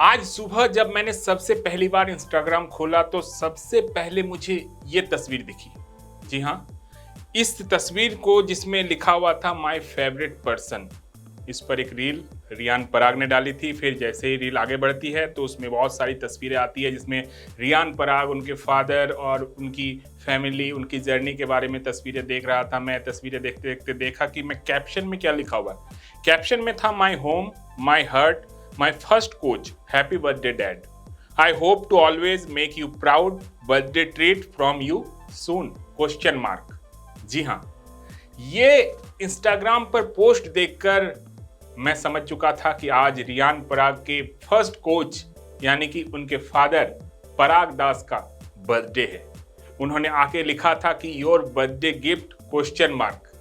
आज सुबह जब मैंने सबसे पहली बार इंस्टाग्राम खोला तो सबसे पहले मुझे ये तस्वीर दिखी। जी हाँ, इस तस्वीर को जिसमें लिखा हुआ था माय फेवरेट पर्सन, इस पर एक रील रियान पराग ने डाली थी। फिर जैसे ही रील आगे बढ़ती है तो उसमें बहुत सारी तस्वीरें आती है जिसमें रियान पराग, उनके फादर और उनकी फैमिली, उनकी जर्नी के बारे में तस्वीरें देख रहा था। मैं तस्वीरें देखते देखते देखा कि मैं कैप्शन में क्या लिखा हुआ है। कैप्शन में था my home, my heart, my first coach, happy birthday dad. I hope to always make you proud. Birthday treat from you soon? Question mark. जी हाँ, ये इंस्टाग्राम पर पोस्ट देखकर मैं समझ चुका था कि आज रियान पराग के फर्स्ट कोच यानी कि उनके फादर पराग दास का बर्थडे है। उन्होंने आके लिखा था कि your birthday gift question mark,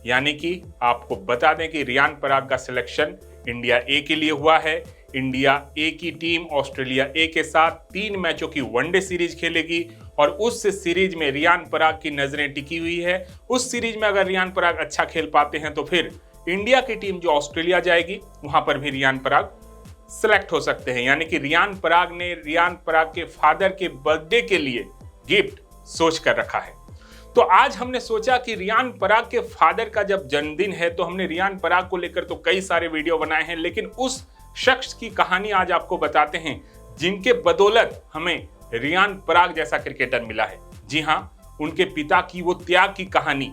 यानी कि आपको बता दें कि रियान पराग का सिलेक्शन इंडिया ए के लिए हुआ है। इंडिया ए की टीम ऑस्ट्रेलिया ए के साथ 3 मैचों की वनडे सीरीज खेलेगी और उस सीरीज में रियान पराग की नजरें टिकी हुई है। उस सीरीज में अगर रियान पराग अच्छा खेल पाते हैं तो फिर इंडिया की टीम जो ऑस्ट्रेलिया जाएगी वहां पर भी रियान पराग सिलेक्ट हो सकते हैं। यानी कि रियान पराग ने रियान पराग के फादर के बर्थडे के लिए गिफ्ट सोच कर रखा है। तो आज हमने सोचा कि रियान पराग के फादर का जब जन्मदिन है तो हमने रियान पराग को लेकर तो कई सारे वीडियो बनाए हैं, लेकिन उस शख्स की कहानी आज आपको बताते हैं जिनके बदौलत हमें रियान पराग जैसा क्रिकेटर मिला है। जी हाँ, उनके पिता की वो त्याग की कहानी।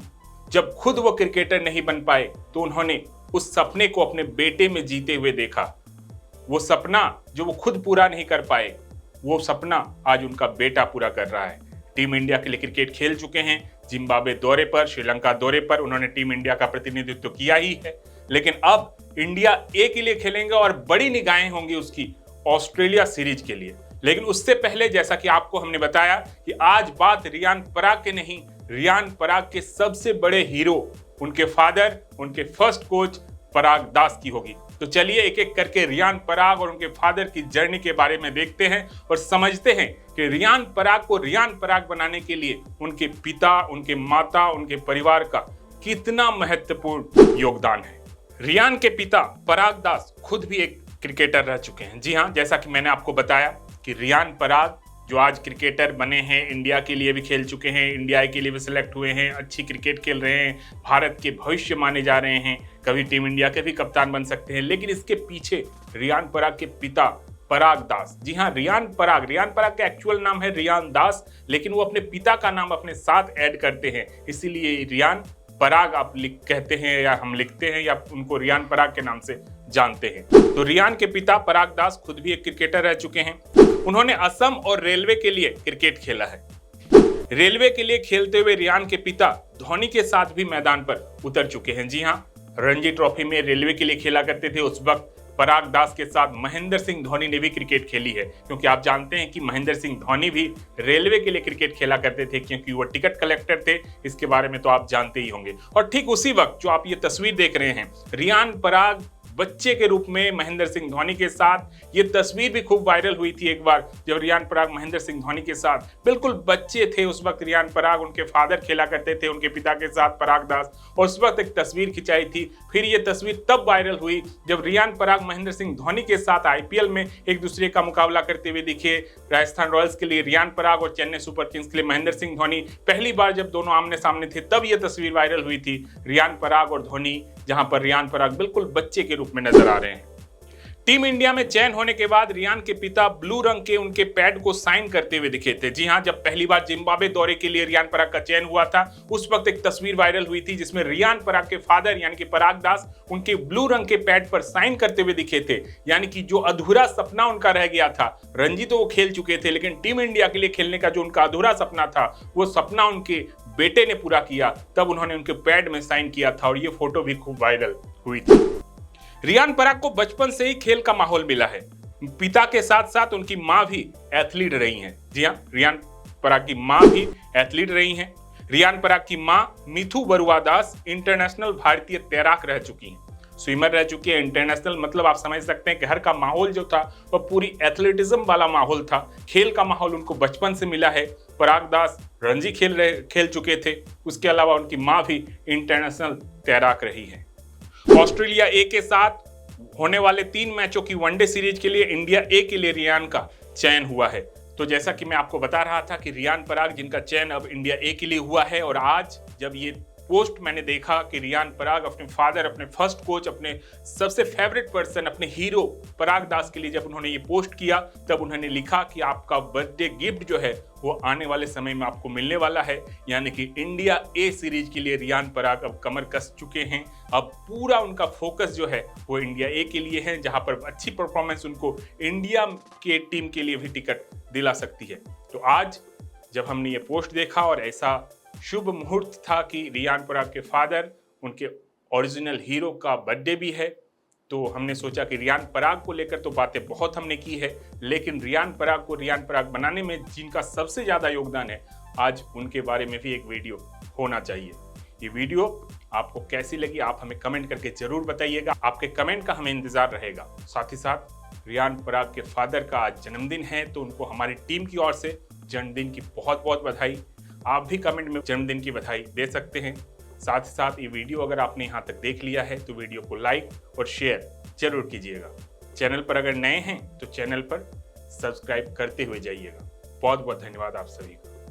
जब खुद वो क्रिकेटर नहीं बन पाए तो उन्होंने उस सपने को अपने बेटे में जीते हुए देखा। वो सपना जो वो खुद पूरा नहीं कर पाए, वो सपना आज उनका बेटा पूरा कर रहा है। टीम इंडिया के लिए क्रिकेट खेल चुके हैं। जिम्बाब्वे दौरे पर, श्रीलंका दौरे पर उन्होंने टीम इंडिया का प्रतिनिधित्व किया ही है, लेकिन अब इंडिया ए के लिए खेलेंगे और बड़ी निगाहें होंगी उसकी ऑस्ट्रेलिया सीरीज के लिए। लेकिन उससे पहले जैसा कि आपको हमने बताया कि आज बात रियान पराग के नहीं, रियान पराग के सबसे बड़े हीरो, उनके फादर, उनके फर्स्ट कोच पराग दास की होगी। तो चलिए एक एक करके रियान पराग और उनके फादर की जर्नी के बारे में देखते हैं और समझते हैं कि रियान पराग को रियान पराग बनाने के लिए उनके पिता, उनके माता, उनके परिवार का कितना महत्वपूर्ण योगदान है। रियान के पिता पराग दास खुद भी एक क्रिकेटर रह चुके हैं। जी हाँ, जैसा कि मैंने आपको बताया कि रियान पराग जो आज क्रिकेटर बने हैं, इंडिया के लिए भी खेल चुके हैं, इंडिया के लिए भी सिलेक्ट हुए हैं, अच्छी क्रिकेट खेल रहे हैं, भारत के भविष्य माने जा रहे हैं, कभी टीम इंडिया के भी कप्तान बन सकते हैं। लेकिन इसके पीछे रियान पराग के पिता पराग दास, जी हाँ, रियान पराग का एक्चुअल नाम है रियान दास, लेकिन वो अपने पिता का नाम अपने साथ ऐड करते हैं, इसीलिए रियान पराग आप कहते हैं या हम लिखते हैं या उनको रियान पराग के नाम से जानते हैं। तो रियान के पिता पराग दास खुद भी एक क्रिकेटर रह चुके हैं। उन्होंने असम और रेलवे के लिए क्रिकेट खेला है। रेलवे के लिए खेलते हुए रियान के पिता धोनी के साथ भी मैदान पर उतर चुके हैं। जी हाँ, रणजी ट्रॉफी में रेलवे के लिए खेला करते थे। उस वक्त पराग दास के साथ महेंद्र सिंह धोनी ने भी क्रिकेट खेली है, क्योंकि आप जानते हैं कि महेंद्र सिंह धोनी भी रेलवे के लिए क्रिकेट खेला करते थे क्योंकि वो टिकट कलेक्टर थे। इसके बारे में तो आप जानते ही होंगे। और ठीक उसी वक्त जो आप ये तस्वीर देख रहे हैं, रियान पराग बच्चे के रूप में महेंद्र सिंह धोनी के साथ, ये तस्वीर भी खूब वायरल हुई थी एक बार जब रियान पराग महेंद्र सिंह धोनी के साथ बिल्कुल बच्चे थे। उस वक्त रियान पराग, उनके फादर खेला करते थे उनके पिता के साथ पराग दास, और उस वक्त एक तस्वीर खिंचाई थी। फिर ये तस्वीर तब वायरल हुई जब रियान पराग महेंद्र सिंह धोनी के साथ आईपीएल में एक दूसरे का मुकाबला करते हुए दिखे। राजस्थान रॉयल्स के लिए रियान पराग और चेन्नई सुपर किंग्स के लिए महेंद्र सिंह धोनी, पहली बार जब दोनों आमने सामने थे तब ये तस्वीर वायरल हुई थी, रियान पराग और धोनी, जहां पर रियान पराग बिल्कुल बच्चे के रूप में नजर आ रहे हैं। टीम इंडिया में चयन होने के बाद रियान के पिता ब्लू रंग के उनके पैड को साइन करते हुए दिखे थे। जी हां, जब पहली बार जिम्बाब्वे दौरे के लिए रियान पराग का चयन हुआ था उस वक्त एक तस्वीर वायरल हुई थी जिसमें रियान पराग के फादर यानी कि पराग दास उनके ब्लू रंग के पैड पर साइन करते हुए दिखे थे। यानी कि जो अधूरा सपना उनका रह गया था, रणजी तो वो खेल चुके थे, लेकिन टीम इंडिया के लिए खेलने का जो उनका अधूरा सपना था वो सपना उनके बेटे ने पूरा किया। तब उन्होंने उनके पैड में साइन किया था और ये फोटो भी खूब वायरल हुई थी। रियान पराग को बचपन से ही खेल का माहौल मिला है। पिता के साथ साथ उनकी मां भी एथलीट रही हैं। जी हां, रियान पराग की मां भी एथलीट रही हैं। रियान पराग की मां मिथु बरुआ दास इंटरनेशनल भारतीय तैराक रह चुकी हैं, स्विमर रह चुकी है। इंटरनेशनल मतलब आप समझ सकते हैं कि घर का माहौल जो था वो पूरी एथलेटिज्म वाला माहौल था। खेल का माहौल उनको बचपन से मिला है। पराग दास रणजी खेल चुके थे। उसके अलावा उनकी मां भी इंटरनेशनल तैराक रही है। ऑस्ट्रेलिया ए के साथ होने वाले 3 मैचों की वनडे सीरीज के लिए इंडिया ए के लिए रियान का चयन हुआ है। तो जैसा कि मैं आपको बता रहा था कि रियान पराग जिनका चयन अब इंडिया ए के लिए हुआ है, और आज जब ये पोस्ट मैंने देखा कि रियान पराग अपने फादर, अपने फर्स्ट कोच, अपने सबसे फेवरेट पर्सन, अपने हीरो पराग दास के लिए जब उन्होंने ये पोस्ट किया, तब उन्होंने लिखा कि आपका बर्थडे गिफ्ट जो है वो आने वाले समय में आपको मिलने वाला है। यानी कि इंडिया ए सीरीज के लिए रियान पराग अब कमर कस चुके हैं। अब पूरा उनका फोकस जो है वो इंडिया ए के लिए है, जहां पर अच्छी परफॉर्मेंस उनको इंडिया के टीम के लिए भी टिकट दिला सकती है। तो आज जब हमने ये पोस्ट देखा और ऐसा शुभ मुहूर्त था कि रियान पराग के फादर, उनके ओरिजिनल हीरो का बर्थडे भी है, तो हमने सोचा कि रियान पराग को लेकर तो बातें बहुत हमने की है, लेकिन रियान पराग को रियान पराग बनाने में जिनका सबसे ज़्यादा योगदान है, आज उनके बारे में भी एक वीडियो होना चाहिए। ये वीडियो आपको कैसी लगी आप हमें कमेंट करके ज़रूर बताइएगा। आपके कमेंट का हमें इंतज़ार रहेगा। साथ ही साथ रियान पराग के फादर का आज जन्मदिन है, तो उनको हमारी टीम की ओर से जन्मदिन की बहुत बहुत बधाई। आप भी कमेंट में जन्मदिन की बधाई दे सकते हैं। साथ ही साथ ये वीडियो अगर आपने यहाँ तक देख लिया है तो वीडियो को लाइक और शेयर जरूर कीजिएगा। चैनल पर अगर नए हैं तो चैनल पर सब्सक्राइब करते हुए जाइएगा। बहुत बहुत धन्यवाद आप सभी का।